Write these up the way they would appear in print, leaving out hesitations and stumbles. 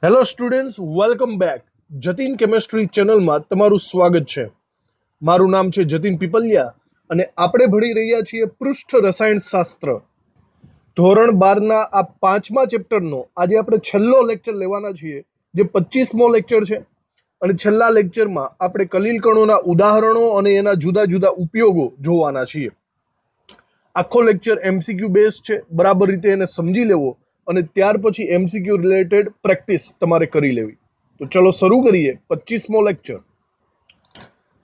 Hello students, welcome back. Jatin chemistry ચેનલમાં તમારું સ્વાગત છે. મારું નામ છે જતીન પીપલિયા અને આપણે ભણી રહ્યા છીએ પૃષ્ઠ રસાયણશાસ્ત્ર ધોરણ 12ના આ 5મા ચેપ્ટરનો આજે આપણે છેલ્લો લેક્ચર લેવાના છીએ, જે 25મો લેક્ચર છે. અને છેલ્લા લેક્ચરમાં આપણે કલીલ કણોના ઉદાહરણો અને એના જુદા જુદા ઉપયોગો જોવાના છીએ. આખો લેક્ચર એમસીક્યુ બેઝ છે, બરાબર રીતે એને સમજી લેવો અને ત્યાર પછી એમસીક્યુ રિલેટેડ પ્રેક્ટિસ તમારે કરી લેવી. તો ચલો શરૂ કરીએ 25મો લેક્ચર.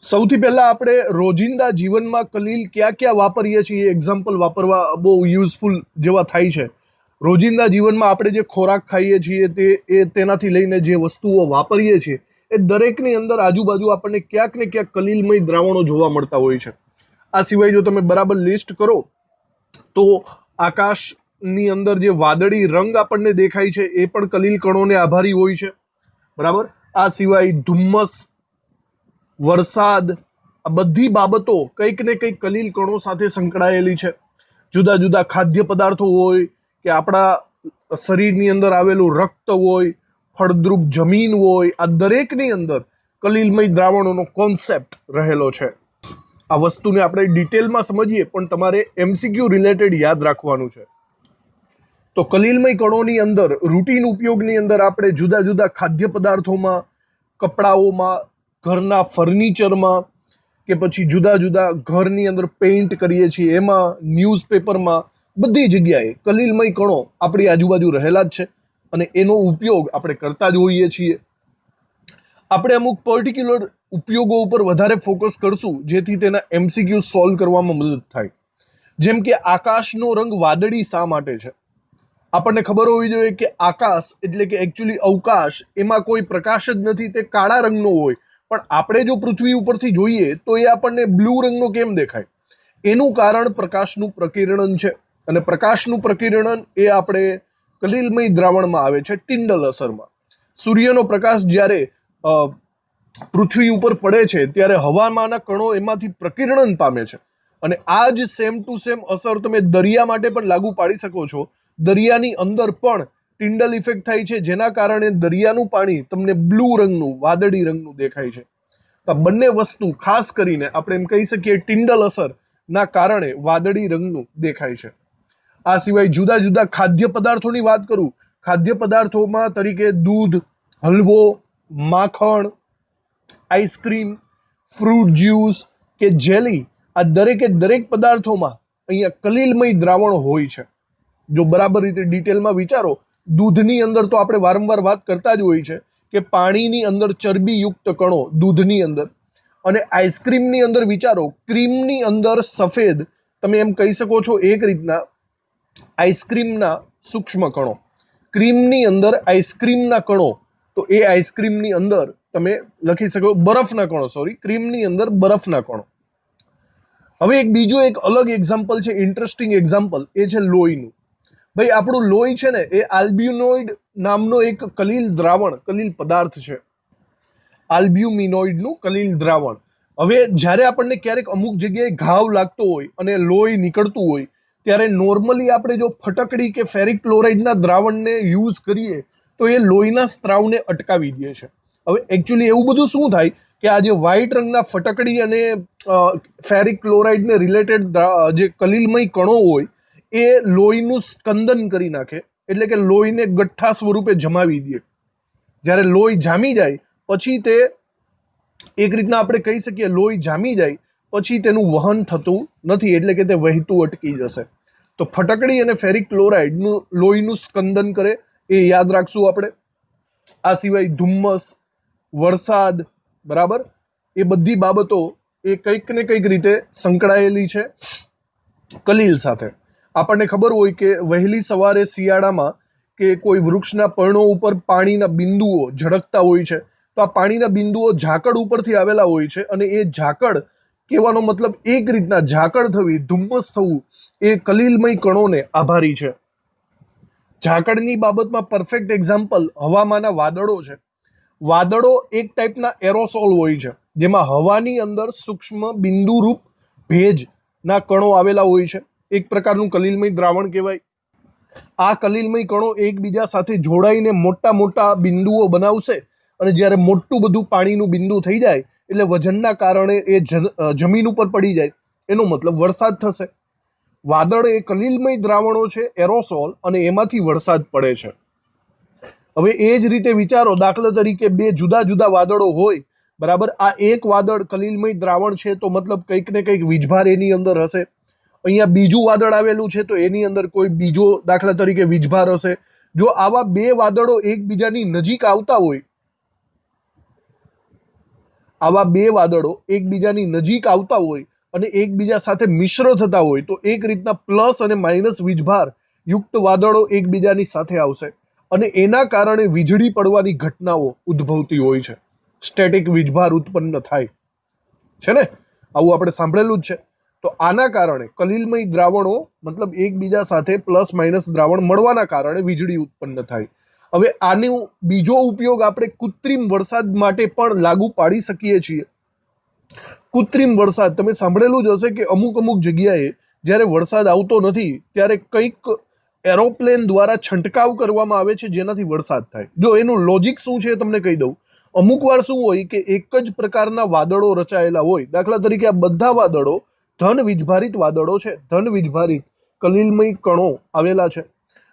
સૌથી પહેલા આપણે રોજિંદા જીવનમાં કલીલ ક્યાં ક્યાં વાપરીએ છીએ એક્ઝામ્પલ વાપરવા બહુ યુઝફુલ જેવા થાય છે. રોજિંદા જીવનમાં આપણે જે ખોરાક ખાઈએ છીએ તેનાથી લઈને જે વસ્તુઓ વાપરીએ છીએ એ દરેકની અંદર આજુબાજુ આપણને ક્યાંક ને ક્યાંક કલીલમય દ્રાવણો જોવા મળતા હોય છે. આ સિવાય જો તમે બરાબર લિસ્ટ કરો તો આકાશની અંદર જે વાદળી રંગ આપણને દેખાય છે એ પણ કલીલ કણોને આભારી હોય છે, બરાબર. આ સિવાય ધુમ્મસ, વરસાદ, આ બધી બાબતો કંઈક ને કંઈક કલીલ કણો સાથે સંકળાયેલી છે. જુદા જુદા ખાદ્ય પદાર્થો હોય કે આપણા શરીરની અંદર આવેલું રક્ત હોય, ફળદ્રુપ જમીન હોય, આ દરેકની અંદર કલીલમય દ્રાવણોનો કોન્સેપ્ટ રહેલો છે. આ વસ્તુને આપણે ડિટેલમાં સમજીએ પણ તમારે એમસીક્યુ રિલેટેડ યાદ રાખવાનું છે. તો કલીલમય કણોની અંદર રૂટીન ઉપયોગની અંદર આપણે જુદા જુદા ખાદ્ય પદાર્થોમાં, કપડાઓમાં, ઘરના ફર્નિચરમાં કે પછી જુદા જુદા ઘરની અંદર પેઇન્ટ કરીએ છીએ એમાં, ન્યૂઝપેપરમાં, બધી જગ્યાએ કલીલમય કણો આપણી આજુબાજુ રહેલા જ છે અને એનો ઉપયોગ આપણે કરતા જ હોઈએ છીએ. આપણે અમુક પર્ટિક્યુલર ઉપયોગો ઉપર વધારે ફોકસ કરશું જેથી તેના એમસીક્યુ સોલ્વ કરવામાં મદદ થાય. જેમ કે આકાશનો રંગ વાદળી શા માટે છે? આપણને ખબર હોવી જોઈએ કે આકાશ એટલે કે એકચ્યુઅલી અવકાશ, એમાં કોઈ પ્રકાશ જ નથી, તે કાળા રંગનો હોય. પણ આપણે જો પૃથ્વી ઉપરથી જોઈએ તો એ આપણને બ્લુ રંગનો કેમ દેખાય? એનું કારણ પ્રકાશનું પ્રકિરણન છે. અને પ્રકાશનું પ્રકિરણન એ આપણે કલીલમય દ્રાવણમાં આવે છે ટિન્ડલ અસરમાં. સૂર્યનો પ્રકાશ જ્યારે પૃથ્વી ઉપર પડે છે ત્યારે હવામાંના કણો એમાંથી પ્રકિરણન પામે છે. અને આ જ સેમ ટુ સેમ અસર તમે દરિયા માટે પણ લાગુ પાડી શકો છો. દરિયાની અંદર પણ ટિન્ડલ ઇફેક્ટ થાય છે, જેના કારણે દરિયાનું પાણી તમને બ્લુ રંગનું, વાદળી રંગનું દેખાય છે. તો બંને વસ્તુ ખાસ કરીને આપણે એમ કહી શકીએ ટિન્ડલ અસરના કારણે વાદળી રંગનું દેખાય છે. આ સિવાય જુદા જુદા ખાદ્ય પદાર્થોની વાત કરું. ખાદ્ય પદાર્થોમાં તરીકે દૂધ, હલવો, માખણ, આઈસ્ક્રીમ, ફ્રૂટ જ્યુસ કે જેલી, આ દરેકે દરેક પદાર્થોમાં અહીંયા કલીલમય દ્રાવણ હોય છે. જો બરાબર રીતે ડિટેલમાં વિચારો, દૂધની અંદર તો આપણે વારંવાર વાત કરતા જ હોય છે કે પાણીની અંદર ચરબીયુક્ત કણો દૂધની અંદર, અને આઈસ્ક્રીમની અંદર વિચારો, ક્રીમની અંદર સફેદ, તમે એમ કહી શકો છો એક રીતના આઈસ્ક્રીમના સૂક્ષ્મ કણો, ક્રીમની અંદર આઈસ્ક્રીમના કણો, તો એ આઈસ્ક્રીમની અંદર તમે લખી શકો બરફના કણો, ક્રીમની અંદર બરફના કણો. હવે એક બીજો એક અલગ એક્ઝામ્પલ છે, ઇન્ટરેસ્ટિંગ એક્ઝામ્પલ, એ છે લોહીનું. ભાઈ આપણું લોહી છે ને એ આલ્બ્યુમિનોઇડ નામનો એક કલીલ દ્રાવણ, કલીલ પદાર્થ છે. આલ્બ્યુમિનોઇડનું કલીલ દ્રાવણ. હવે જ્યારે આપણને ક્યારેક અમુક જગ્યાએ ઘાવ લાગતો હોય અને લોહી નીકળતું હોય ત્યારે નોર્મલી આપણે જો ફટકડી કે ફેરિક ક્લોરાઇડના દ્રાવણને યુઝ કરીએ તો એ લોહીના સ્ત્રાવને અટકાવી દે છે. હવે એકચ્યુઅલી એવું બધું શું થાય કે આ જે વ્હાઇટ રંગના ફટકડી અને ફેરિક ક્લોરાઇડને રિલેટેડ જે કલીલમય કણો હોય એ લોહીનું સ્કંદન કરી નાખે, એટલે કે લોહીને ગઠ્ઠા સ્વરૂપે જમાવી દે. જ્યારે લોહી જામી જાય પછી તે એક રીતના આપણે કહી શકીએ લોહી જામી જાય પછી તેનું વહન થતું નથી, એટલે કે તે વહેતું અટકી જશે. તો ફટકડી અને ફેરિક ક્લોરાઇડનું લોહીનું સ્કંદન કરે એ યાદ રાખશું આપણે. આ સિવાય ધુમ્મસ, વરસાદ, બરાબર, એ બધી બાબતો એ કંઈક ને કંઈક રીતે સંકળાયેલી છે કલીલ સાથે. આપણને ખબર હોય કે વહેલી સવારે શિયાળામાં કે કોઈ વૃક્ષના પર્ણો ઉપર પાણીના બિંદુઓ ઝળકતા હોય છે. તો આ પાણીના બિંદુઓ ઝાકળ ઉપરથી આવેલા હોય છે અને એ ઝાકળ કહેવાનો મતલબ એક રીતના ઝાકળ થવી, ધુમ્મસ થવું એ કલીલમય કણોને આભારી છે. ઝાકળની બાબતમાં પરફેક્ટ એક્ઝામ્પલ હવામાંના વાદળો છે. વાદળો એક ટાઈપના એરોસોલ હોય છે જેમાં હવાની અંદર સૂક્ષ્મ બિંદુરૂપ ભેજના કણો આવેલા હોય છે. એક પ્રકારનું કલીલમય દ્રાવણ કહેવાય. આ કલિલમય કણો એકબીજા સાથે જોડાઈને મોટા મોટા બિંદુઓ બનાવશે અને જ્યારે મોટું બધું પાણીનું બિંદુ થઈ જાય એટલે વજનના કારણે એ જમીન ઉપર પડી જાય, એનો મતલબ વરસાદ થશે. વાદળ એ કલિલમય દ્રાવણો છે, એરોસોલ, અને એમાંથી વરસાદ પડે છે. હવે એ જ રીતે વિચારો, દાખલા તરીકે બે જુદા જુદા વાદળો હોય, બરાબર. આ એક વાદળ કલિલમય દ્રાવણ છે તો મતલબ કંઈક ને કંઈક વીજભાર એની અંદર હશે. અહીંયા બીજું વાદળ આવેલું છે તો એની અંદર કોઈ બીજો દાખલા તરીકે વીજભાર હશે. જો આવા બે વાદળો એકબીજાની નજીક આવતા હોય, આવા બે વાદળો એકબીજાની નજીક આવતા હોય અને એકબીજા સાથે મિશ્ર થતા હોય તો એક રીતના પ્લસ અને માઇનસ વીજભાર યુક્ત વાદળો એકબીજાની સાથે આવશે અને એના કારણે વીજળી પડવાની ઘટનાઓ ઉદ્ભવતી હોય છે. સ્ટેટિક વીજભાર ઉત્પન્ન થાય છે ને, આવું આપણે સાંભળેલું જ છે. તો આના કારણે કલિલમય દ્રાવણો મતલબ એકબીજા સાથે પ્લસ માઇનસ દ્રાવણ મળવાના કારણે વીજળી ઉત્પન્ન થાય. હવે આનો બીજો ઉપયોગ આપણે કૃત્રિમ વરસાદ માટે પણ લાગુ પાડી શકીએ છીએ. કૃત્રિમ વરસાદ તમે સાંભળેલું જ હશે કે અમુક અમુક જગ્યાએ જ્યારે વરસાદ આવતો નથી ત્યારે કંઈક એરોપ્લેન દ્વારા છંટકાવ કરવામાં આવે છે જેનાથી વરસાદ થાય. જો એનું લોજિક શું છે તમને કહી દઉં. અમુક વાર શું હોય કે એક જ પ્રકારના વાદળો રચાયેલા હોય, દાખલા તરીકે આ બધા વાદળો ધન વીજભારિત વાદળો છે, ધન વીજભારિત કલિલમય કણો આવેલા છે.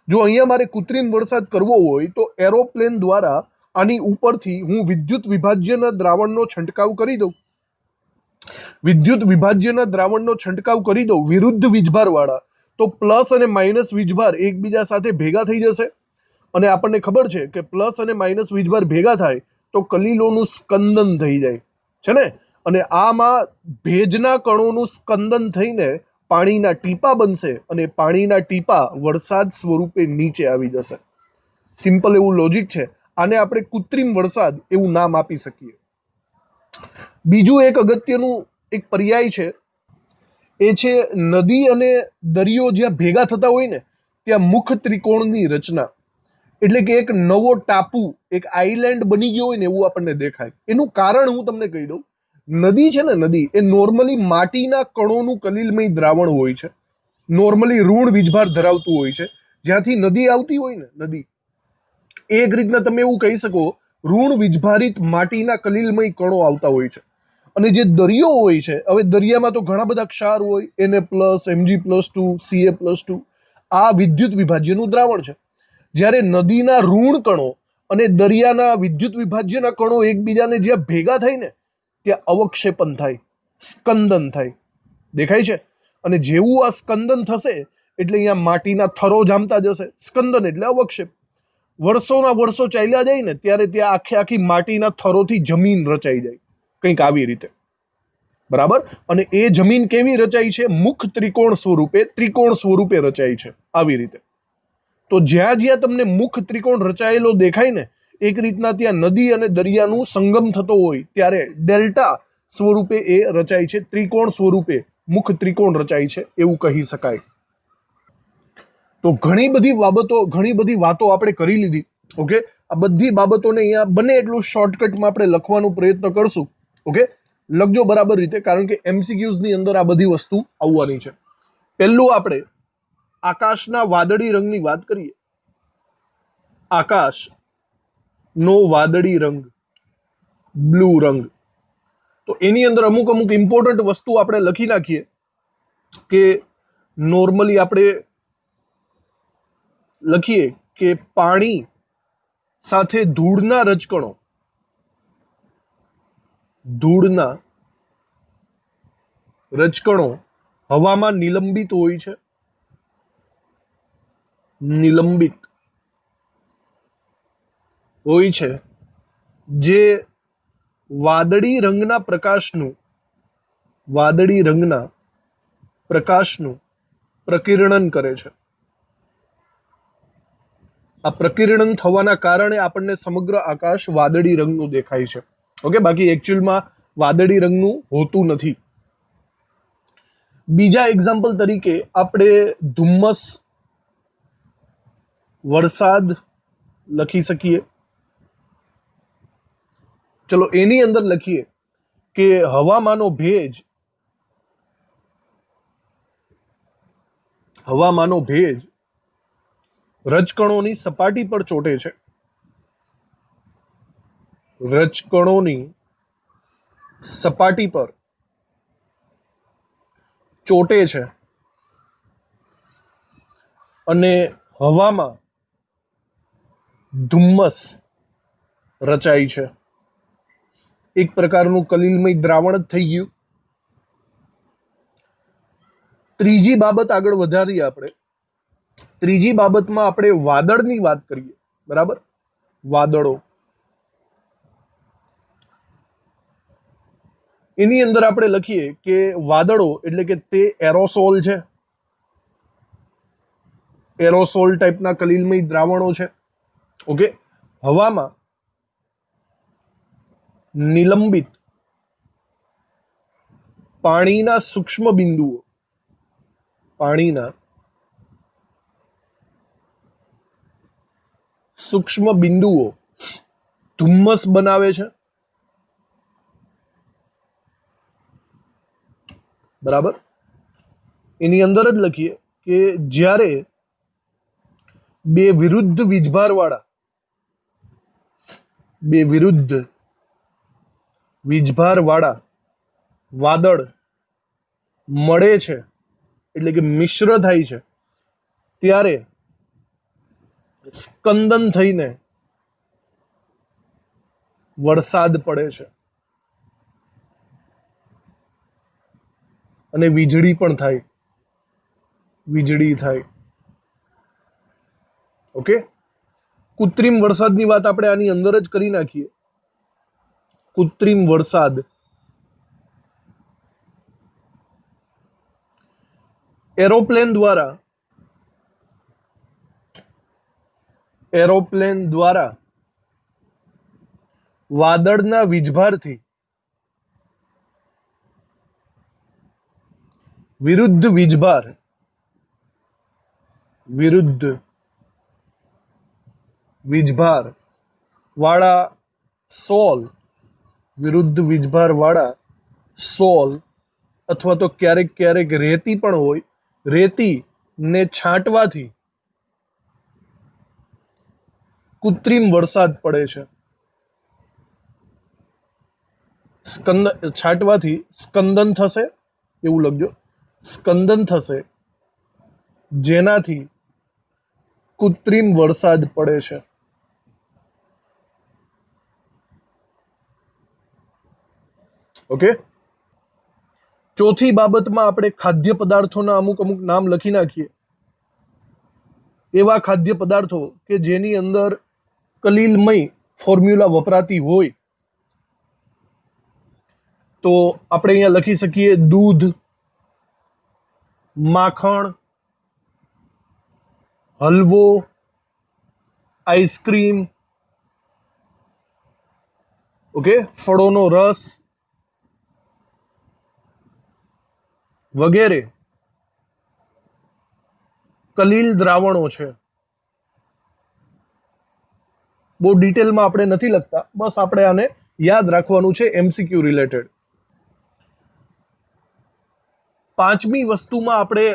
જો અહીંયા મારે કૃત્રિમ વરસાદ કરવો હોય તો એરોપ્લેન દ્વારા આની ઉપરથી હું વિદ્યુત વિભાજ્યના દ્રાવણનો છંટકાવ કરી દઉં. વિદ્યુત વિભાજ્યના દ્રાવણનો છંટકાવ કરી દઉં વિરુદ્ધ વીજભાર વાળા, તો પ્લસ અને માઇનસ વીજભાર એકબીજા સાથે ભેગા થઈ જશે અને આપણને ખબર છે કે પ્લસ અને માઇનસ વીજભાર ભેગા થાય તો કલિલોનું સ્કંદન થઈ જાય છે ને, અને આમાં ભેજના કણોનું સ્કંદન થઈને પાણીના ટીપા બનશે અને પાણીના ટીપા વરસાદ સ્વરૂપે નીચે આવી જશે. સિમ્પલ એવું લોજિક છે. આને આપણે કૃત્રિમ વરસાદ એવું નામ આપી શકીએ. બીજું એક અગત્યનું એક પર્યાય છે, એ છે નદી અને દરિયો જ્યાં ભેગા થતા હોય ને ત્યાં મુખ ત્રિકોણની રચના. એટલે કે એક નવો ટાપુ, એક આઈલેન્ડ બની ગયો હોય ને એવું આપણને દેખાય. એનું કારણ હું તમને કહી દઉં. નદી છે ને, નદી એ નોર્મલી માટીના કણોનું કલિલમય દ્રાવણ હોય છે. નોર્મલી ઋણ વીજભાર ધરાવતું હોય છે. જ્યાંથી નદી આવતી હોય ને, નદી એક રીતના તમે એવું કહી શકો ઋણ વીજભારિત માટીના કલિલમય કણો આવતા હોય છે. અને જે દરિયો હોય છે, હવે દરિયામાં તો ઘણા બધા ક્ષાર હોય, Na+, Mg+2, Ca+2, આ વિદ્યુત વિભાજ્યનું દ્રાવણ છે. જ્યારે નદીના ઋણ કણો અને દરિયાના વિદ્યુત વિભાજ્યના કણો એકબીજાને જ્યાં ભેગા થાય ને ત્યાં અવક્ષેપન થાય, સ્કંદન થાય. દેખાય છે? અને જેવું આ સ્કંદન થશે એટલે અહીંયા માટીના થરો જામતા જશે. સ્કંદન એટલે અવક્ષેપ. વર્ષોના વર્ષો ચાલ્યા જાય ને ત્યારે ત્યાં આખે આખી માટીના થરોથી જમીન રચાઈ જાય, કંઈક આવી રીતે, બરાબર. અને એ જમીન કેવી રચાઈ છે? મુખ ત્રિકોણ સ્વરૂપે, ત્રિકોણ સ્વરૂપે રચાઈ છે, આવી રીતે. તો જ્યાં જ્યાં તમને મુખ ત્રિકોણ રચાયેલો દેખાય ને, એક રીતના ત્યાં નદી અને દરિયાનું સંગમ થતો હોય ત્યારે ડેલ્ટા સ્વરૂપે એ રચાય છે, ત્રિકોણ સ્વરૂપે મુખ ત્રિકોણ રચાય છે એવું કહી શકાય. તો ઘણી બધી વાતો આપણે કરી લીધી. ઓકે, આ બધી બાબતોને અહીંયા બને એટલું શોર્ટકટમાં આપણે લખવાનો પ્રયત્ન કરશું. ઓકે, લખજો બરાબર રીતે, કારણ કે MCQs ની અંદર આ બધી વસ્તુ આવવાની છે. પહેલું આપણે આકાશના વાદળી રંગની વાત કરીએ. આકાશનો વાદળી રંગ, બ્લુ રંગ. તો એની અંદર અમુક અમુક ઇમ્પોર્ટન્ટ વસ્તુ આપણે લખી નાખીએ કે નોર્મલી આપણે લખીએ કે પાણી સાથે ધૂળના રજકણો, ધૂળના રજકણો હવામાં નિલંબિત હોય છે. નિલંબિત હોય છે, જે વાદળી રંગના પ્રકાશનું પ્રકિરણન કરે છે. આ પ્રકિરણન થવાના કારણે આપણને સમગ્ર આકાશ વાદળી રંગનું દેખાય છે. ઓકે, બાકી એકચ્યુઅલમાં વાદળી રંગનું હોતું નથી. બીજા એક્ઝામ્પલ તરીકે આપણે ધુમ્મસ, વરસાદ લખી શકીએ. ચલો એની અંદર લખીએ કે હવામાંનો ભેજ રજકણોની સપાટી પર ચોંટે છે, રજકણોની સપાટી પર ચોંટે છે અને હવામાં ધુમ્મસ રચાય છે. એક પ્રકારનું કલીલમય દ્રાવણ જ થઈ ગયું. ત્રીજી બાબત આગળ વધારીએ આપણે. ત્રીજી બાબતમાં આપણે વાદળની વાત કરીએ. બરાબર, વાદળો. એની અંદર આપણે લખીએ કે વાદળો એટલે કે તે એરોસોલ છે, એરોસોલ ટાઈપના કલીલમય દ્રાવણો છે. ઓકે, હવામાં નિલંબિત પાણીના સૂક્ષ્મ બિંદુઓ, પાણીના સૂક્ષ્મ બિંદુઓ ધુમ્મસ બનાવે છે. બરાબર, એની અંદર જ લખીએ કે જ્યારે બે વિરુદ્ધ વીજભારવાળા વાદળ મળે છે, એટલે કે મિશ્ર થાય છે, ત્યારે સ્કંદન થઈને વરસાદ પડે છે અને વીજળી પણ થાય, વીજળી થાય. ઓકે, કૃત્રિમ વરસાદની વાત આપણે આની અંદર જ કરી નાખીએ. કૃત્રિમ વરસાદ એરોપ્લેન દ્વારા વાદળના વીજભારથી વિરુદ્ધ વીજભાર વાળા સોલ અથવા તો ક્યારેક ક્યારેક રેતી પણ હોય, રેતીને છાંટવાથી કૃત્રિમ વરસાદ પડે છે. છાંટવાથી સ્કંદન થશે, એવું લખજો, સ્કંદન થશે, જેનાથી કૃત્રિમ વરસાદ પડે છે. ઓકે, ચોથી બાબતમાં આપણે ખાદ્ય પદાર્થોના અમુક નામ લખી નાખીએ. એવા ખાદ્ય પદાર્થો કે જેની અંદર કલીલમય ફોર્મ્યુલા વપરાતી હોય, તો આપણે અહીંયા લખી શકીએ દૂધ, માખણ, હલવો, આઈસ્ક્રીમ, ઓકે, ફળોનો રસ વગેરે કલીલ દ્રાવણો છે. બહુ ડિટેલમાં આપણે નથી લખતા, બસ આપણે આને યાદ રાખવાનું છે MCQ રિલેટેડ. પાંચમી વસ્તુમાં આપણે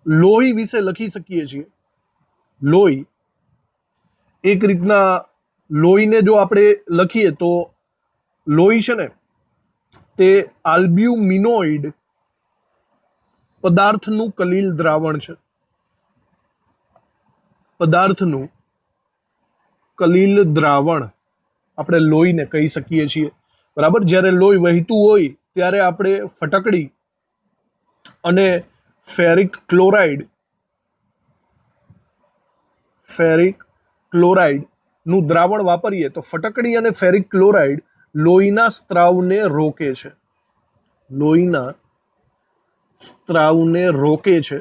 લોહી વિશે લખી શકીએ છીએ. લોહી, એક રીતના લોહીને જો આપણે લખીએ તો લોહી છે ને તે આલ્બ્યુમિનોઇડ પદાર્થનું કલીલ દ્રાવણ છે. પદાર્થનું કલીલ દ્રાવણ આપણે લોહીને કહી શકીએ છીએ. બરાબર, જ્યારે લોહી વહેતું હોય ત્યારે આપણે ફટકડી અને ફેરિક ક્લોરાઇડનું દ્રાવણ વાપરીએ તો ફટકડી અને ફેરિક ક્લોરાઇડ લોહીના સ્ત્રાવને રોકે છે. લોહીના સ્ત્રાવને રોકે છે.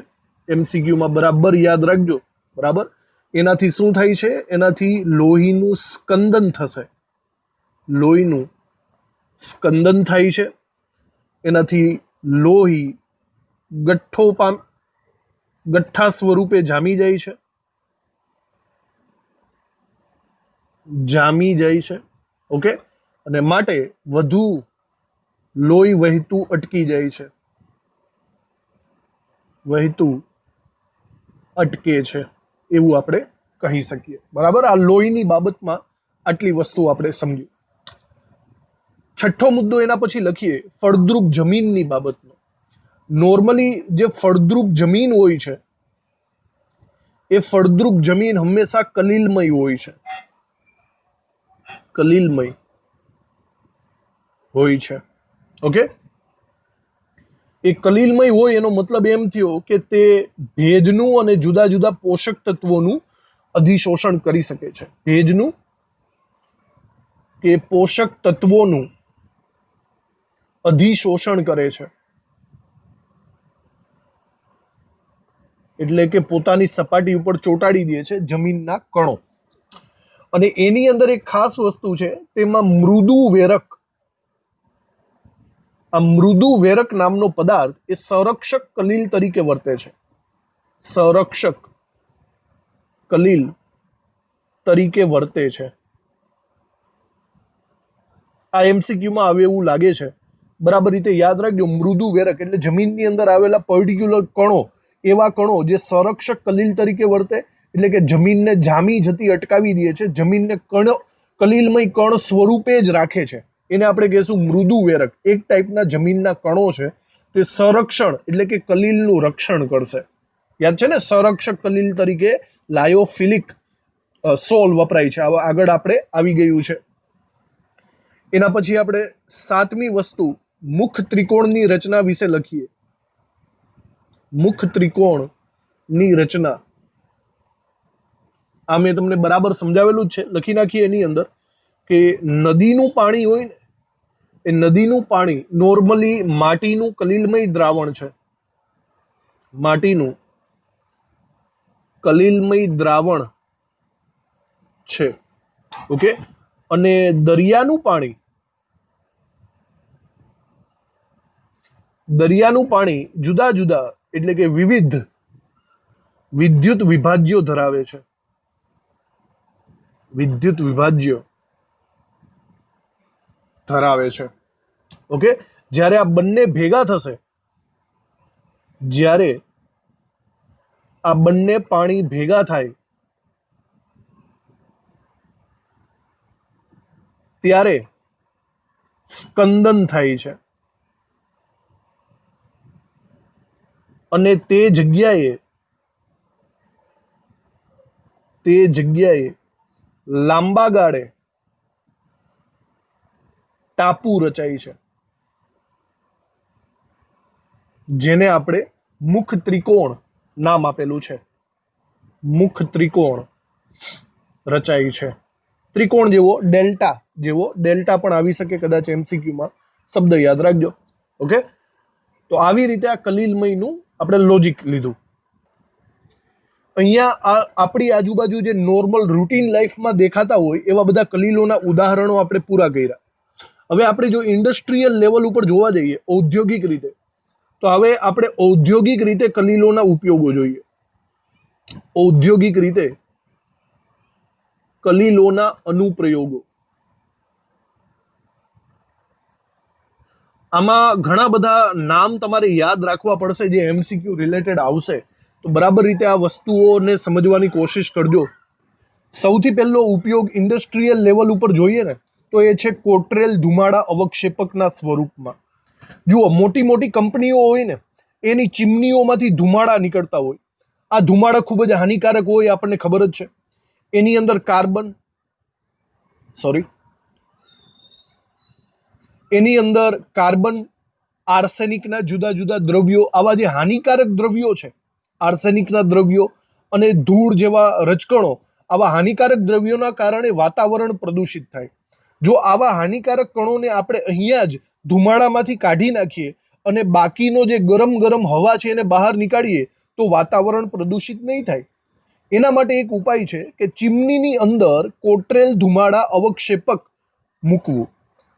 MCQમાં બરાબર યાદ રાખજો. બરાબર, એનાથી શું થાય છે? એનાથી લોહીનું સ્કંદન થશે. લોહીનું સ્કંદન થાય છે. એનાથી લોહી ગઠ્ઠા સ્વરૂપે જામી જાય છે. ઓકે, અને માટે વધુ લોહી વહેતું અટકી જાય છે, વહેતું અટકે છે, એવું આપણે કહી શકીએ. બરાબર, આ લોહીની બાબતમાં આટલી વસ્તુ આપણે સમજ્યું. છઠ્ઠો મુદ્દો એના પછી લખીએ ફળદ્રુપ જમીનની બાબતનો. નોર્મલી જે ફળદ્રુપ જમીન હોય છે એ ફળદ્રુપ જમીન હંમેશા કલીલમય હોય છે. કલીલમય હોય છે. ઓકે, એ કલીલમય હોય એનો મતલબ એમ થયો કે તે ભેજનું અને જુદા જુદા પોષક તત્વોનું અધિશોષણ કરી શકે છે. ભેજનું કે પોષક તત્વોનું અધિશોષણ કરે છે, એટલે કે પોતાની સપાટી ઉપર ચોંટાડી દે છે જમીનના કણો. અને એની અંદર એક ખાસ વસ્તુ છે, તેમાં મૃદુ વેરક, આ મૃદુ વેરક નામનો પદાર્થ એ સંરક્ષક કલીલ તરીકે વર્તે છે. સંરક્ષક કલીલ તરીકે વર્તે છે. આ એમસીક્યુમાં આવે એવું લાગે છે, બરાબર રીતે યાદ રાખજો. મૃદુ વેરક એટલે જમીનની અંદર આવેલા પર્ટિક્યુલર કણો, એવા કણો જે સંરક્ષક કલીલ તરીકે વર્તે, એટલે કે જમીનને જામી જતી અટકાવી દે છે, જમીનને કલીલમય કણ સ્વરૂપે જ રાખે છે, એને આપણે કહીશું મૃદુ વેરક. એક ટાઈપના જમીનના કણો છે તે સંરક્ષણ એટલે કે કલીલનું રક્ષણ કરશે. યાદ છે ને, સંરક્ષક કલીલ તરીકે લાયોફિલિક સોલ વપરાય છે. આગળ આપણે આવી ગયું છે. એના પછી આપણે સાતમી વસ્તુ મુખ ત્રિકોણની રચના વિશે લખીએ. મુખ ત્રિકોણની રચના આ મેં તમને બરાબર સમજાવેલું જ છે, લખી નાખીએ એની અંદર કે નદીનું પાણી હોય ને, એ નદીનું પાણી નોર્મલી માટીનું કલીલમય દ્રાવણ છે. માટીનું કલીલમય દ્રાવણ છે. ઓકે, અને દરિયાનું પાણી જુદા જુદા એટલે કે વિવિધ વિદ્યુત વિભાજ્યો ધરાવે છે. વિદ્યુત વિભાજ્યો ધરાવે છે. ઓકે, જ્યારે આ બંને ભેગા થશે, જ્યારે આ બંને પાણી ભેગા થાય ત્યારે સ્કંદન થાય છે. અને તે જગ્યાએ લાંબા ગાળે ટાપુ રચાય છે, જેને આપણે મુખ ત્રિકોણ નામ આપેલું છે. મુખ ત્રિકોણ રચાય છે. ત્રિકોણ જેવો ડેલ્ટા પણ આવી શકે કદાચ એમસીક્યુમાં, શબ્દ યાદ રાખજો. ઓકે, તો આવી રીતે આ કલીલમયનું આપણે લોજિક લીધું. અહીંયા આપણી આજુબાજુ જે નોર્મલ રૂટીન લાઈફમાં દેખાતા હોય એવા બધા કલીલોના ઉદાહરણો આપણે પૂરા કર્યા. હવે આપણે જો ઇન્ડસ્ટ્રીયલ લેવલ ઉપર જોવા જઈએ, ઔદ્યોગિક રીતે, તો હવે આપણે ઔદ્યોગિક રીતે કલીલોના ઉપયોગો જોઈએ. ઔદ્યોગિક રીતે કલીલોના અનુપ્રયોગો. આમાં ઘણા બધા નામ તમારે યાદ રાખવા પડશે જે એમસીક્યુ રિલેટેડ આવશે, તો બરાબર રીતે આ વસ્તુઓને સમજવાની કોશિશ કરજો. સૌથી પહેલો ઉપયોગ ઇન્ડસ્ટ્રીયલ લેવલ ઉપર જોઈએ ને, તો એ છે કોટ્રેલ ધુમાડા અવક્ષેપકના સ્વરૂપમાં. જુઓ, મોટી મોટી કંપનીઓ હોય ને, એની ચીમનીઓમાંથી ધુમાડા નીકળતા હોય. આ ધુમાડા ખૂબ જ હાનિકારક હોય, આપણને ખબર જ છે. એની અંદર કાર્બન, આર્સેનિકના જુદા જુદા દ્રવ્યો, આવા જે હાનિકારક દ્રવ્યો છે, આર્સેનિકના દ્રવ્યો અને ધૂળ જેવા રજકણો, આવા હાનિકારક દ્રવ્યોના કારણે વાતાવરણ પ્રદૂષિત થાય. જો આવા હાનિકારક કણોને આપણે અહીંયા જ ધુમાડામાંથી કાઢી નાખીએ અને બાકીનો જે ગરમ હવા છે એને બહાર નીકાળીએ તો વાતાવરણ પ્રદૂષિત નહીં થાય. એના માટે એક ઉપાય છે કે ચીમનીની અંદર કોટ્રેલ ધુમાડા અવક્ષેપક મૂકવું.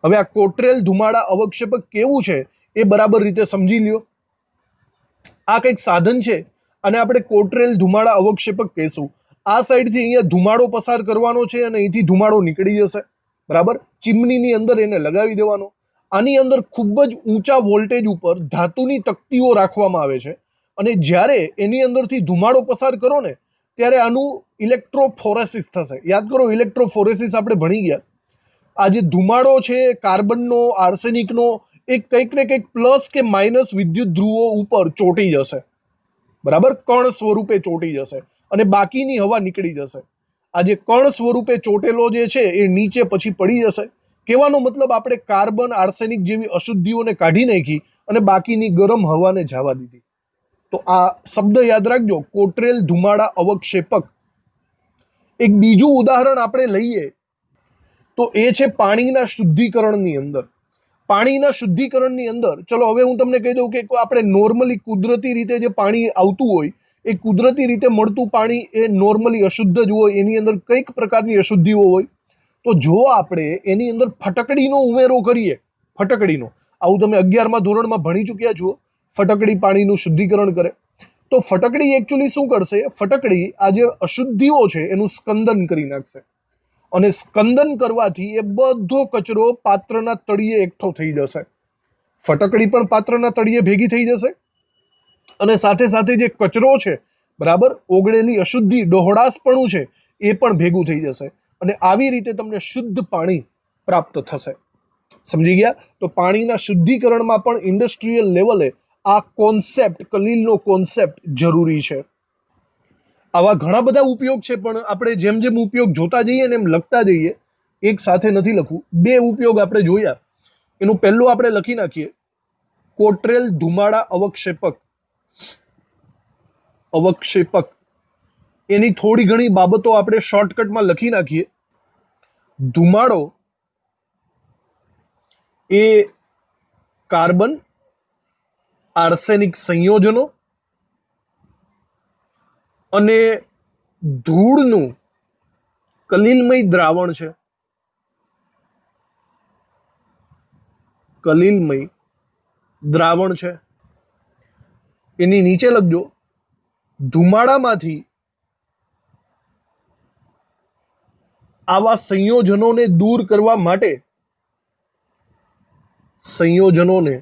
હવે આ કોટ્રેલ ધુમાડા અવક્ષેપક કેવું છે એ બરાબર રીતે સમજી લ્યો. આ કંઈક સાધન છે અને આપણે કોટ્રેલ ધુમાડા અવક્ષેપક કહીશું. આ સાઈડથી અહીંયા ધુમાડો પસાર કરવાનો છે અને અહીંથી ધુમાડો નીકળી જશે. બરાબર, ચીમનીની અંદર એને લગાવી દેવાનો. આની અંદર ખૂબ જ ઊંચા વોલ્ટેજ ઉપર ધાતુની તકતીઓ રાખવામાં આવે છે અને જ્યારે એની અંદરથી ધુમાડો પસાર કરો ને, ત્યારે આનું ઇલેક્ટ્રોફોરેસિસ થશે. યાદ કરો, ઇલેક્ટ્રોફોરેસિસ આપણે ભણી ગયા. આ જે ધુમાડો છે કાર્બનનો, આર્સેનિકનો, એ કંઈક ને કંઈક પ્લસ કે માઇનસ વિદ્યુત ધ્રુવો ઉપર ચોંટી જશે, બરાબર, કણ સ્વરૂપે ચોંટી જશે અને બાકીની હવા નીકળી જશે. આ જે કણ સ્વરૂપે ચોંટેલો જે છે એ નીચે પછી પડી જશે. કહેવાનો મતલબ આપણે કાર્બન, આર્સેનિક જેવી અશુદ્ધિઓને કાઢી નાખી અને બાકીની ગરમ હવાને જવા દીધી. તો આ શબ્દ યાદ રાખજો, કોટ્રેલ ધુમાડા અવક્ષેપક. એક બીજું ઉદાહરણ આપણે લઈએ તો એ છે પાણીના શુદ્ધિકરણની અંદર. પાણીના શુદ્ધિકરણની અંદર ચલો હવે હું તમને કહી દઉં કે આપણે નોર્મલી કુદરતી રીતે જે પાણી આવતું હોય એ કુદરતી રીતે મળતું પાણી એ નોર્મલી અશુદ્ધ જ હોય, એની અંદર કંઈક પ્રકારની અશુદ્ધિઓ હોય. તો જો આપણે એની અંદર ફટકડીનો ઉમેરો કરીએ, ફટકડીનો, આવું તમે 11મા ધોરણમાં ભણી ચૂક્યા છો, ફટકડી પાણીનું શુદ્ધિકરણ કરે. તો ફટકડી એકચ્યુઅલી શું કરશે? ફટકડી આ જે અશુદ્ધિઓ છે એનું સ્કંદન કરી નાખશે અને સ્કંદન કરવાથી એ બધો કચરો પાત્રના તળિયે એકઠો થઈ જશે. ફટકડી પણ પાત્રના તળિયે ભેગી થઈ જશે અને સાથે સાથે જે કચરો છે, બરાબર, ઓગળેલી અશુદ્ધિ, ડહોળાસપણું છે, એ પણ ભેગું થઈ જશે અને આવી રીતે તમને શુદ્ધ પાણી પ્રાપ્ત થશે. સમજી ગયા? તો પાણીના શુદ્ધિકરણમાં પણ ઇન્ડસ્ટ્રીયલ લેવલે આ કોન્સેપ્ટ, કલીલનો કોન્સેપ્ટ જરૂરી છે. આવા ઘણા બધા ઉપયોગ છે, પણ આપણે જેમ જેમ ઉપયોગ જોતા જઈએ ને એમ લખતા જઈએ, એક સાથે નથી લખવું. 2 ઉપયોગ આપણે જોયા. એનું પહેલું આપણે લખી નાખીએ, કોટ્રેલ ધુમાડા અવક્ષેપક. અવક્ષેપક એની થોડી ઘણી બાબતો આપણે શોર્ટકટમાં લખી નાખીએ. ધુમાડો એ કાર્બન આર્સેનિક સંયોજનો અને ધૂળનું કલીલમય દ્રાવણ છે. કલીલમય દ્રાવણ છે. એની નીચે લખજો, ધુમાડામાંથી આવા સંયોજનોને દૂર કરવા માટે, સંયોજનોને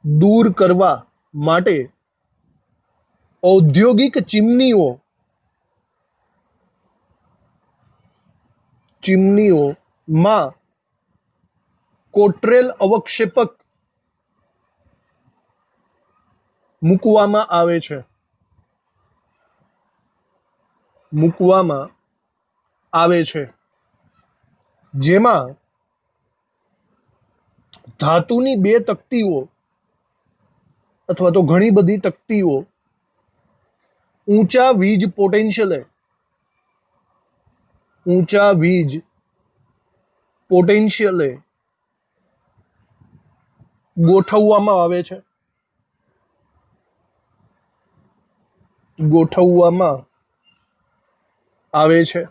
દૂર કરવા માટે ઔદ્યોગિક ચીમનીઓમાં કોટ્રેલ અવક્ષેપક મૂકવામાં આવે છે. મૂકવામાં આવે છે, જેમાં ધાતુની 2 તકતીઓ અથવા તો ઘણી બધી તકતીઓ ઊંચા વીજ પોટેન્શિયલે ગોઠવવામાં આવે છે. ગોઠવવામાં આવે છે.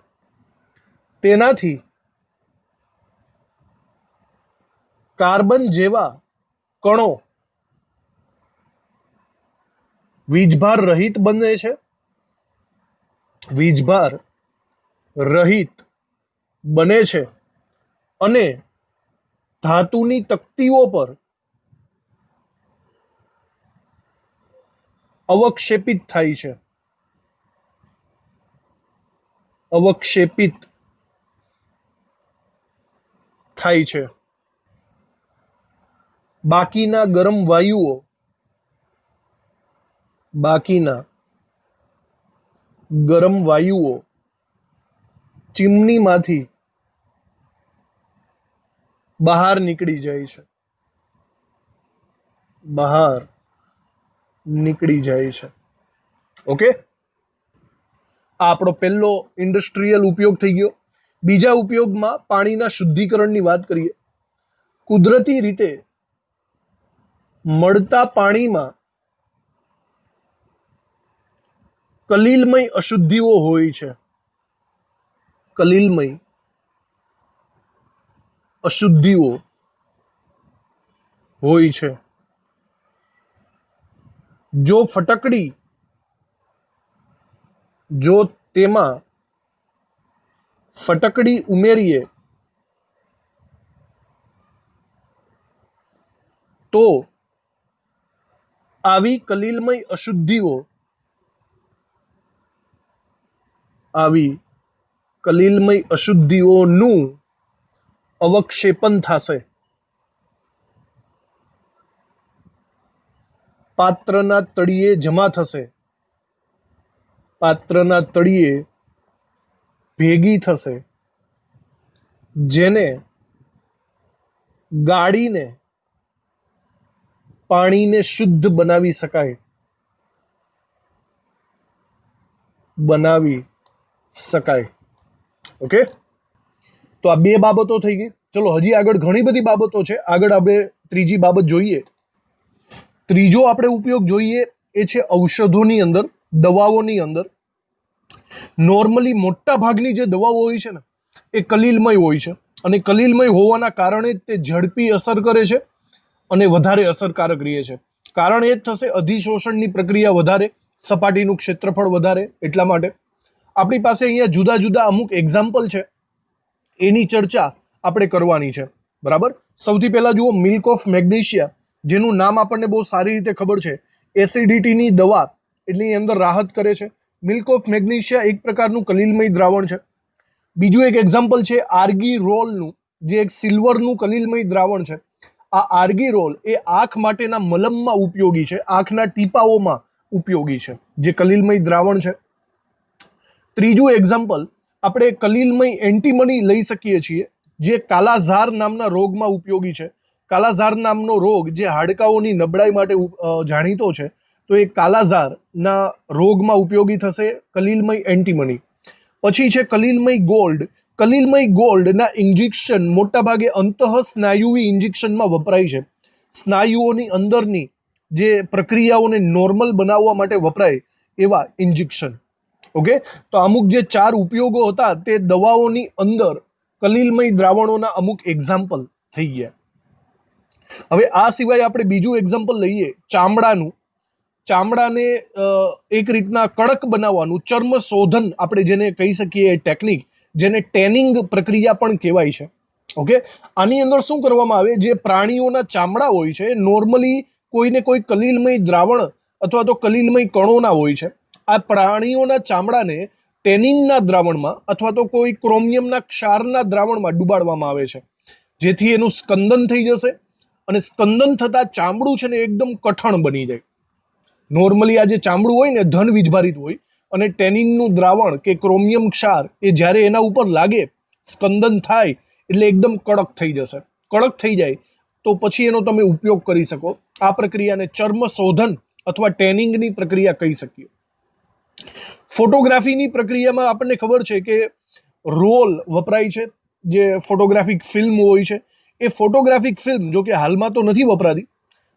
તેનાથી કાર્બન જેવા કણો વીજભાર રહિત બને છે. વીજભાર રહિત બને છે અને ધાતુની તકતીઓ પર અવક્ષેપિત થાય છે. અવક્ષેપિત થાય છે. બાકીના ગરમ વાયુઓ ચીમનીમાંથી બહાર નીકળી જાય છે. બહાર નીકળી જાય છે. ઓકે, આ આપણો પહેલો ઇન્ડસ્ટ્રીયલ ઉપયોગ થઈ ગયો. બીજા ઉપયોગમાં પાણીના શુદ્ધિકરણની વાત કરીએ. કુદરતી રીતે મળતા પાણીમાં કલીલમય અશુદ્ધિઓ હોય છે. કલીલમય અશુદ્ધિઓ હોય છે. જો તેમાં ફટકડી ઉમેરીએ તો આવી કલીલમય અશુદ્ધિઓ આવી કલીલમય અશુદ્ધિઓનું અવક્ષેપન થશે, પાત્રના તળિયે જમા થશે, પાત્રના તળિયે ભેગી થશે, જેને ગાળીને પાણીને શુદ્ધ બનાવી શકાય, બનાવી શકાય. ઓકે, તો આ બે બાબતો થઈ ગઈ. ચલો હજી આગળ ઘણી બધી બાબતો છે. આગળ આપણે ત્રીજી બાબત જોઈએ. ત્રીજો આપણે ઉપયોગ જોઈએ એ છે ઔષધોની અંદર, દવાઓની અંદર. નોર્મલી મોટા ભાગની જે દવાઓ હોય છે ને એ કલીલમય હોય છે, અને કલીલમય હોવાના કારણે તે ઝડપી અસર કરે છે અને વધારે અસરકારક રહે છે. કારણ એ જ થશે અધિશોષણની પ્રક્રિયા વધારે, સપાટીનું ક્ષેત્રફળ વધારે. એટલા માટે આપણી પાસે અહીંયા જુદા જુદા અમુક એક્ઝામ્પલ છે, એની ચર્ચા આપણે કરવાની છે. બરાબર. સૌથી પહેલા જુઓ મિલ્ક ઓફ મેગ્નેશિયા, જેનું નામ આપણને બહુ સારી રીતે ખબર છે. એસિડિટીની દવા એટલે એની અંદર રાહત કરે છે. મિલ્ક ઓફ મેગ્નેશિયા એક પ્રકારનું કલીલમય દ્રાવણ છે. બીજું એક એક્ઝામ્પલ છે આર્ગીરોલનું, જે એક સિલ્વરનું કલીલમય દ્રાવણ છે. આ આર્ગીરોલ એ આંખ માટેના મલમમાં ઉપયોગી છે, આંખના ટીપાઓમાં ઉપયોગી છે, જે કલીલમય દ્રાવણ છે. ત્રીજું એક્ઝામ્પલ આપણે કલીલમય એન્ટીમની લઈ શકીએ છીએ, જે કાલાઝાર નામના રોગમાં ઉપયોગી છે. કાલાઝાર નામનો રોગ જે હાડકાઓની નબળાઈ માટે જાણીતો છે, તો એ કાલાઝારના રોગમાં ઉપયોગી થશે કલીલમય એન્ટીમની. પછી છે કલીલમય ગોલ્ડ. કલીલમય ગોલ્ડના ઇન્જેક્શન મોટાભાગે અંતઃસ્નાયુવી ઇન્જેક્શનમાં વપરાય છે. સ્નાયુઓની અંદરની જે પ્રક્રિયાઓને નોર્મલ બનાવવા માટે વપરાય એવા ઇન્જેક્શન. ઓકે, તો અમુક જે 4 ઉપયોગો હતા તે દવાઓની અંદર કલીલમય દ્રાવણોના અમુક એક્ઝામ્પલ થઈ ગયા. હવે આ સિવાય આપણે બીજું એક્ઝામ્પલ લઈએ ચામડાનું. ચામડાને એક રીતના કડક બનાવવાનું ચર્મ શોધન આપણે જેને કહી શકીએ એ ટેકનિક, જેને ટેનિંગ પ્રક્રિયા પણ કહેવાય છે. ઓકે, આની અંદર શું કરવામાં આવે, જે પ્રાણીઓના ચામડા હોય છે નોર્મલી કોઈને કોઈ કલીલમય દ્રાવણ અથવા તો કલીલમય કણોના હોય છે. આ પ્રાણીઓના ચામડાને ટેનિનના દ્રાવણમાં અથવા તો કોઈ ક્રોમિયમના ક્ષારના દ્રાવણમાં ડુબાડવામાં આવે છે, જેથી એનું સ્કંદન થઈ જશે અને સ્કંદન થતાં ચામડું છે ને એકદમ કઠણ બની જાય. નોર્મલી આ જે ચામડું હોય ને ધન વિજભારિત હોય, અને ટેનિનનું દ્રાવણ કે ક્રોમિયમ ક્ષાર એ જ્યારે એના ઉપર લાગે, સ્કંદન થાય એટલે એકદમ કડક થઈ જશે. કડક થઈ જાય તો પછી એનો તમે ઉપયોગ કરી શકો. આ પ્રક્રિયાને ચર્મ શોધન અથવા ટેનિંગની પ્રક્રિયા કહી શકીએ. ફોટોગ્રાફીની પ્રક્રિયામાં આપણને ખબર છે કે રોલ વપરાય છે, જે ફોટોગ્રાફિક ફિલ્મ હોય છે. એ ફોટોગ્રાફિક ફિલ્મ જો કે હાલમાં તો નથી વપરાતી,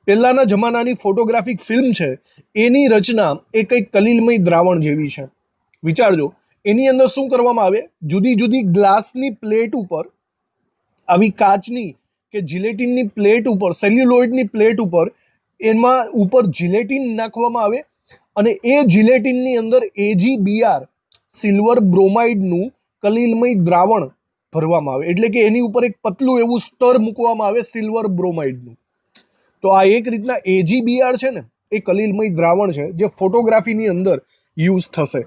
પહેલાના જમાનાની ફોટોગ્રાફિક ફિલ્મ છે એની રચના એ કંઈક કલીલમય દ્રાવણ જેવી છે. વિચારજો, એની અંદર શું કરવામાં આવે, જુદી જુદી ગ્લાસની પ્લેટ ઉપર, આવી કાચની કે જિલેટિનની પ્લેટ ઉપર, સેલ્યુલોઇડની પ્લેટ ઉપર, એમાં ઉપર જિલેટિન નાખવામાં આવે અને એ જિલેટિનની અંદર AgBr સિલ્વર બ્રોમાઇડનું કલીલમય દ્રાવણ ભરવામાં આવે. એટલે કે એની ઉપર એક પતલું એવું સ્તર મૂકવામાં આવે સિલ્વર બ્રોમાઇડનું. તો આ એક રીતના AgBr છે ને એ કલીલમય દ્રાવણ છે, જે ફોટોગ્રાફીની અંદર યુઝ થશે.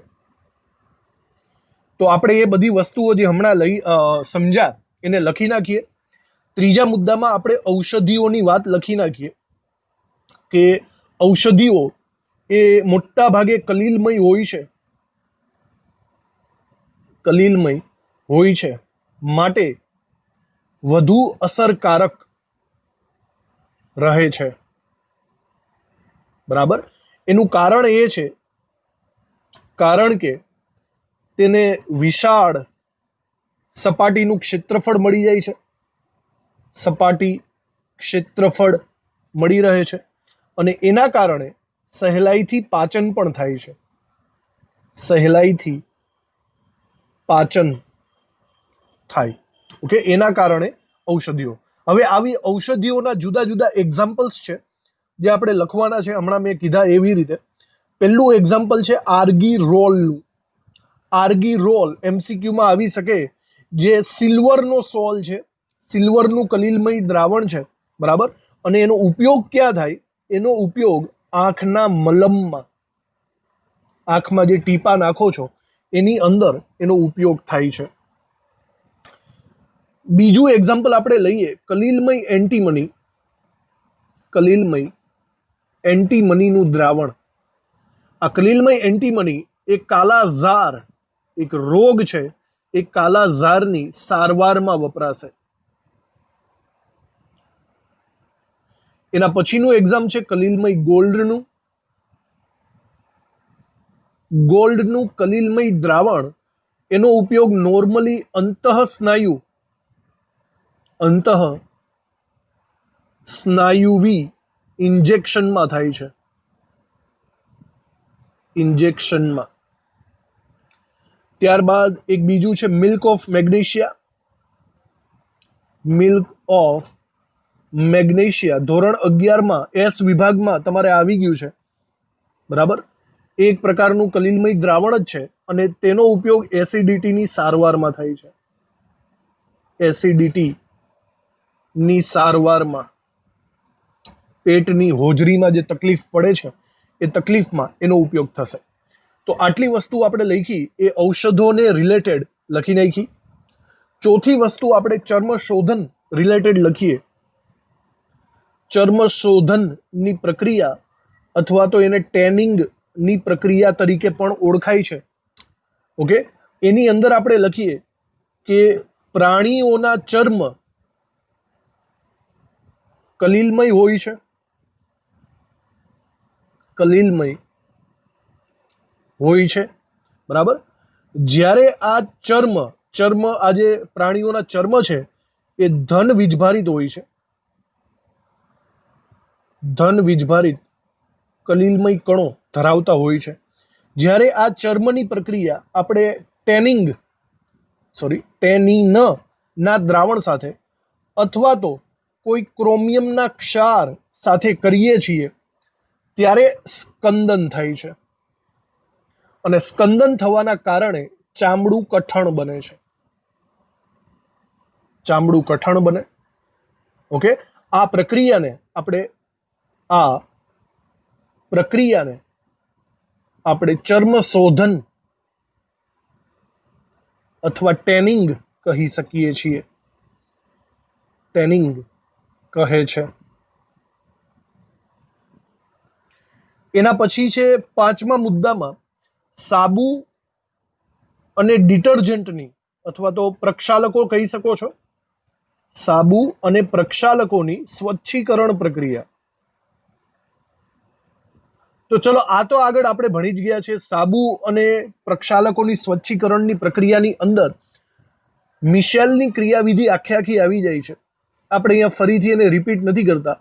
તો આપણે એ બધી વસ્તુઓ જે હમણાં સમજ્યા એને લખી નાખીએ. ત્રીજા મુદ્દામાં આપણે ઔષધિઓની વાત લખી નાખીએ કે ઔષધિઓ એ મોટા ભાગે કલીલમય હોય છે, કલીલમય હોય છે, માટે વધુ અસરકારક રહે છે. બરાબર. એનું કારણ એ છે કારણ કે તેને વિશાળ સપાટીનું ક્ષેત્રફળ મળી જાય છે, સપાટી ક્ષેત્રફળ મળી રહે છે, અને એના કારણે સહેલાઈથી પાચન પણ થાય છે, સહેલાઈથી પાચન થાય. ઓકે, એના કારણે ઔષધિઓ. હવે આવી ઔષધિઓના જુદા જુદા એક્ઝામ્પલ્સ છે જે આપણે લખવાના છે, હમણાં મેં કીધા એવી રીતે. પહેલું એક્ઝામ્પલ છે આર્ગીરોલનું. આર્ગીરોલ MCQમાં આવી શકે, જે સિલ્વરનો સોલ છે, સિલ્વરનું કલીલમય દ્રાવણ છે. બરાબર. અને એનો ઉપયોગ ક્યાં થાય, એનો ઉપયોગ આંખના મલમમાં, આંખમાં જે ટીપા નાખો છો એની અંદર એનો ઉપયોગ થાય છે. બીજું એક્ઝામ્પલ આપણે લઈએ કલીલમય એન્ટીમની. કલીલમય એન્ટીમનીનું દ્રાવણ. આ કલીલમય એન્ટીમની એ કાલાઝાર, એક રોગ છે, એ કાલાઝારની સારવારમાં વપરાશે. એના પછીનું એક્ઝામ છે કલીલમય ગોલ્ડનું. ગોલ્ડનું કલીલમય દ્રાવણ, એનો ઉપયોગ નોર્મલી અંતઃસ્નાયુવી ઇન્જેક્શનમાં થાય છે. ઇન્જેક્શનમાં. ત્યારબાદ એક બીજું છે milk of magnesia. Milk of magnesia ધોરણ 11માં એસ વિભાગમાં તમારે આવી ગયું છે, બરાબર. એક પ્રકારનું કલીલમય દ્રાવણ જ છે અને તેનો ઉપયોગ એસિડિટીની સારવારમાં થાય છે. એસિડિટીની સારવારમાં, પેટની હોજરીમાં જે તકલીફ પડે છે એ તકલીફમાં એનો ઉપયોગ થશે. તો આટલી વસ્તુ આપણે લખી એ ઔષધોને રિલેટેડ લખી નાખી. ચોથી વસ્તુ આપણે ચર્મશોધન રિલેટેડ લખીએ. ચર્મશોધનની પ્રક્રિયા અથવા તો એને ટેનિંગની પ્રક્રિયા તરીકે પણ ઓળખાય છે. ઓકે, એની અંદર આપણે લખીએ કે પ્રાણીઓના ચર્મ કલીલમય હોય છે. કલીલમય હોય છે, બરાબર. જ્યારે આ ચર્મ આ જે પ્રાણીઓના ચર્મ છે એ ધન વીજભારિત હોય છે. ધન વીજભારિત કલીલમય કણો ધરાવતા હોય છે. જ્યારે આ ચર્મની પ્રક્રિયા આપણે ટેનિનના દ્રાવણ સાથે અથવા તો કોઈ ક્રોમિયમના ક્ષાર સાથે કરીએ છીએ ત્યારે સ્કંદન થાય છે. અને સ્કંદન થવાના કારણે ચામડું કઠણ બને છે. ચામડું કઠણ બને. ઓકે, આ પ્રક્રિયાને આપણે ચર્મશોધન અથવા ટેનિંગ કહી શકીએ છીએ. ટેનિંગ કહે છે. એના પછી છે પાંચમા મુદ્દામાં સાબુ અને ડિટર્જન્ટની અથવા તો પ્રક્ષાલકો કહી શકો છો. સાબુ અને પ્રક્ષાલકોની સ્વચ્છીકરણ પ્રક્રિયા. તો ચલો, આ તો આગળ આપણે ભણી જ ગયા છે. સાબુ અને પ્રક્ષાલકોની સ્વચ્છીકરણની પ્રક્રિયાની અંદર મિશેલની ક્રિયાવિધિ આખી આવી જાય છે. આપણે અહીંયા ફરીથી એને રિપીટ નથી કરતા.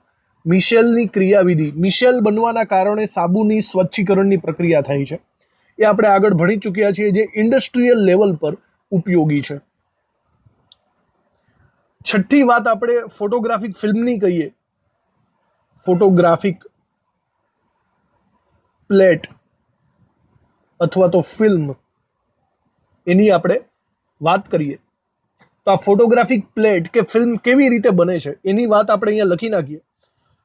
મિશેલની ક્રિયાવિધિ, મિશેલ બનવાના કારણે સાબુની સ્વચ્છીકરણની પ્રક્રિયા થાય છે. એ આપણે આગળ ભણી ચૂક્યા છીએ, જે ઇન્ડસ્ટ્રીયલ લેવલ પર ઉપયોગી છે. છઠ્ઠી વાત આપણે ફોટોગ્રાફિક ફિલ્મની કહીએ. ફોટોગ્રાફિક પ્લેટ અથવા તો ફિલ્મ, એની આપણે વાત કરીએ. તો આ ફોટોગ્રાફિક પ્લેટ કે ફિલ્મ કેવી રીતે બને છે એની વાત આપણે અહીંયા લખી નાખીએ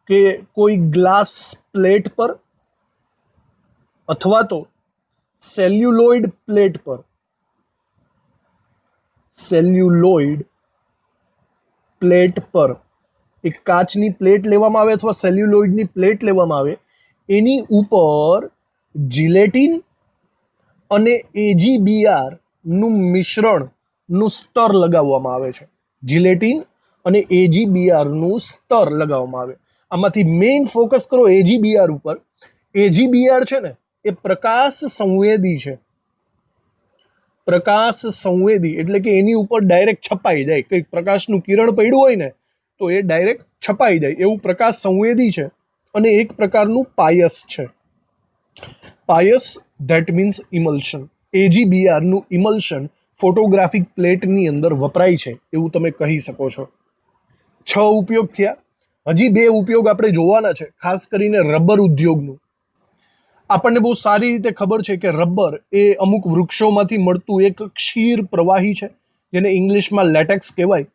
કે કોઈ ગ્લાસ પ્લેટ પર અથવા તો સેલ્યુલોઇડ પ્લેટ પર, સેલ્યુલોઇડ પ્લેટ પર એક કાચની પ્લેટ લેવામાં આવે અથવા સેલ્યુલોઇડની પ્લેટ લેવામાં આવે, એની ઉપર જિલેટિન અને AgBr નું મિશ્રણનું સ્તર લગાવવામાં આવે છે. જિલેટિન અને AgBr નું સ્તર લગાવવામાં આવે. આમાંથી મેઇન ફોકસ કરો AgBr ઉપર. AgBr છે ને એ પ્રકાશ સંવેદી છે. પ્રકાશ સંવેદી એટલે કે એની ઉપર ડાયરેક્ટ છપાઈ જાય. કંઈક પ્રકાશનું કિરણ પડ્યું હોય ને તો એ ડાયરેક્ટ છપાઈ જાય એવું પ્રકાશ સંવેદી છે. અને એક પ્રકારનું પાયસ છે. પાયસ ધેટ મીન્સ ઇમલ્શન. AgBr નું ઇમલ્શન ફોટોગ્રાફિક પ્લેટની અંદર વપરાય છે એવું તમે કહી શકો છો. 6 ઉપયોગ થયા. હજી 2 ઉપયોગ આપણે જોવાના છે, ખાસ કરીને રબર ઉદ્યોગનું. આપણને બહુ સારી રીતે ખબર છે કે રબર એ અમુક વૃક્ષોમાંથી મળતું એક ક્ષીર પ્રવાહી છે, જેને ઇંગ્લિશમાં લેટેક્સ કહેવાય.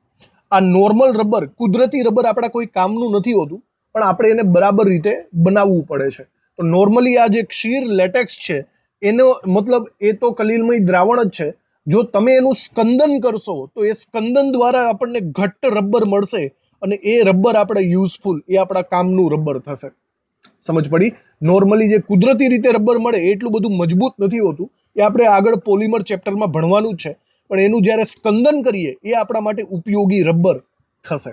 આ નોર્મલ રબર, કુદરતી રબર આપણા કોઈ કામનું નથી હોતું, પણ આપણે એને બરાબર રીતે બનાવવું પડે છે. તો નોર્મલી આ જે ક્ષીર લેટેક્સ છે એનો મતલબ એ તો કલીલમય દ્રાવણ જ છે. જો તમે એનું સ્કંદન કરશો તો એ સ્કંદન દ્વારા આપણને ઘટ્ટ રબર મળશે અને એ રબર આપણે યુઝફુલ, એ આપણા કામનું રબર થશે. સમજ પડી? નોર્મલી જે કુદરતી રીતે રબર મળે એ એટલું બધું મજબૂત નથી હોતું, એ આપણે આગળ પોલિમર ચેપ્ટરમાં ભણવાનું જ છે, પણ એનું જ્યારે સ્કંદન કરીએ એ આપણા માટે ઉપયોગી રબર થશે.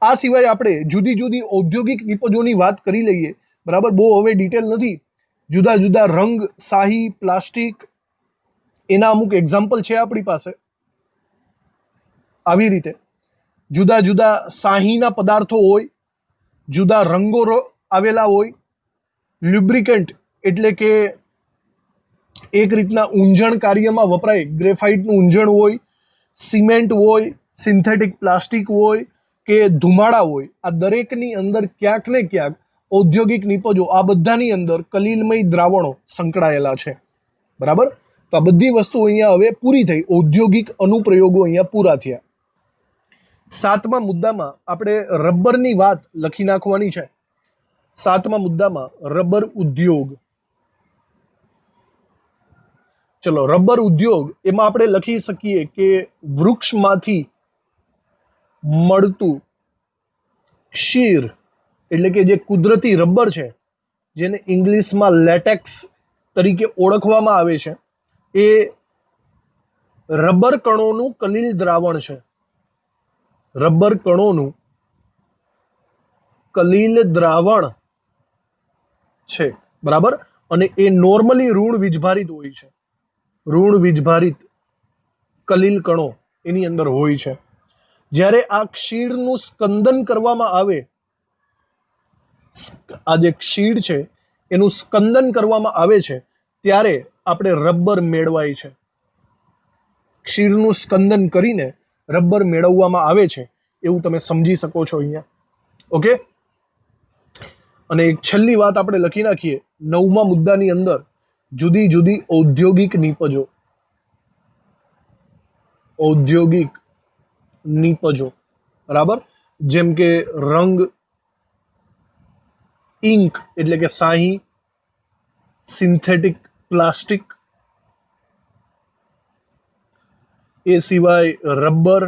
આ સિવાય આપણે જુદી જુદી ઔદ્યોગિક નિપજોની વાત કરી લઈએ. બરાબર, બહુ હવે ડિટેલ નથી. જુદા જુદા રંગ, શાહી, પ્લાસ્ટિક, એના અમુક એક્ઝામ્પલ છે આપણી પાસે. આવી રીતે જુદા જુદા શાહીના પદાર્થો હોય, જુદા રંગો આવેલા હોય. લ્યુબ્રિકન્ટ એટલે કે એક રીતના ઊંજણ કાર્યમાં વપરાય, ગ્રેફાઇટનું ઊંજણ હોય, સિમેન્ટ હોય, સિન્થેટિક પ્લાસ્ટિક હોય કે ધુમાડા હોય. આ દરેકની અંદર ક્યાંક ને ક્યાંક ઔદ્યોગિક નિપજો, આ બધાની અંદર કલીલમય દ્રાવણો સંકળાયેલા છે. બરાબર, તો આ બધી વસ્તુઓ અહીંયા હવે પૂરી થઈ. ઔદ્યોગિક અનુપ્રયોગો અહીંયા પૂરા થયા. 7મા મુદ્દામાં આપણે રબરની વાત લખી નાખવાની છે. 7મા મુદ્દામાં રબર ઉદ્યોગ. ચલો, રબર ઉદ્યોગ એમાં આપણે લખી શકીએ કે વૃક્ષમાંથી મળતું ક્ષીર એટલે કે જે કુદરતી રબર છે, જેને ઇંગ્લિશમાં લેટેક્સ તરીકે ઓળખવામાં આવે છે, એ રબર કણોનું કલીલ દ્રાવણ છે. રબર કણોનું કલીલ દ્રાવણ છે. બરાબર, અને એ નોર્મલી ઋણ વીજભારિત હોય છે. ઋણ વીજભારિત કલીલ કણો એની અંદર હોય છે. જ્યારે આ ક્ષીરનું સ્કંદન કરવામાં આવે, આ જે ક્ષીર છે એનું સ્કંદન કરવામાં આવે છે, ત્યારે આપણે રબર મેળવાય છે. ક્ષીરનું સ્કંદન કરીને રબર મેળવવામાં આવે છે, એવું તમે સમજી શકો છો અહીંયા. ઓકે, અને એક છેલ્લી વાત આપણે લખી નાખીએ 9મા મુદ્દાની અંદર, જુદી જુદી ઔદ્યોગિક નિપજો. ઔદ્યોગિક નિપજો, બરાબર, જેમ કે રંગ, ઇંક એટલે કે શાહી, સિન્થેટિક પ્લાસ્ટિક, એ સિવાય રબર,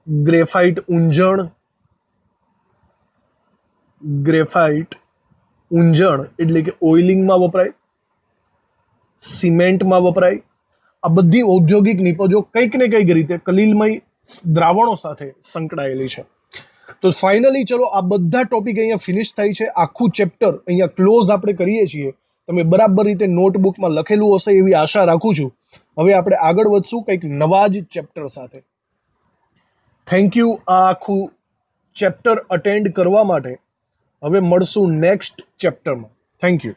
ગ્રેફાઇટ ઊંજણ. ગ્રેફાઇટ ઊંજણ એટલે કે ઓઇલિંગમાં વપરાય, સિમેન્ટમાં વપરાય. આ બધી ઔદ્યોગિક નિપજો કંઈક ને કંઈક રીતે કલીલમય દ્રાવણો સાથે સંકળાયેલી છે. તો ફાઇનલી ચલો, આ બધા ટોપિક અહીંયા ફિનિશ થાય છે. આખું ચેપ્ટર અહીંયા ક્લોઝ આપણે કરીએ છીએ. તમે બરાબર રીતે નોટબુકમાં લખેલું હશે એવી આશા રાખું છું. હવે આપણે આગળ વધશું કંઈક નવા જ ચેપ્ટર સાથે. થેન્ક યુ આ આખું ચેપ્ટર અટેન્ડ કરવા માટે. હવે મળશું નેક્સ્ટ ચેપ્ટરમાં. Thank you.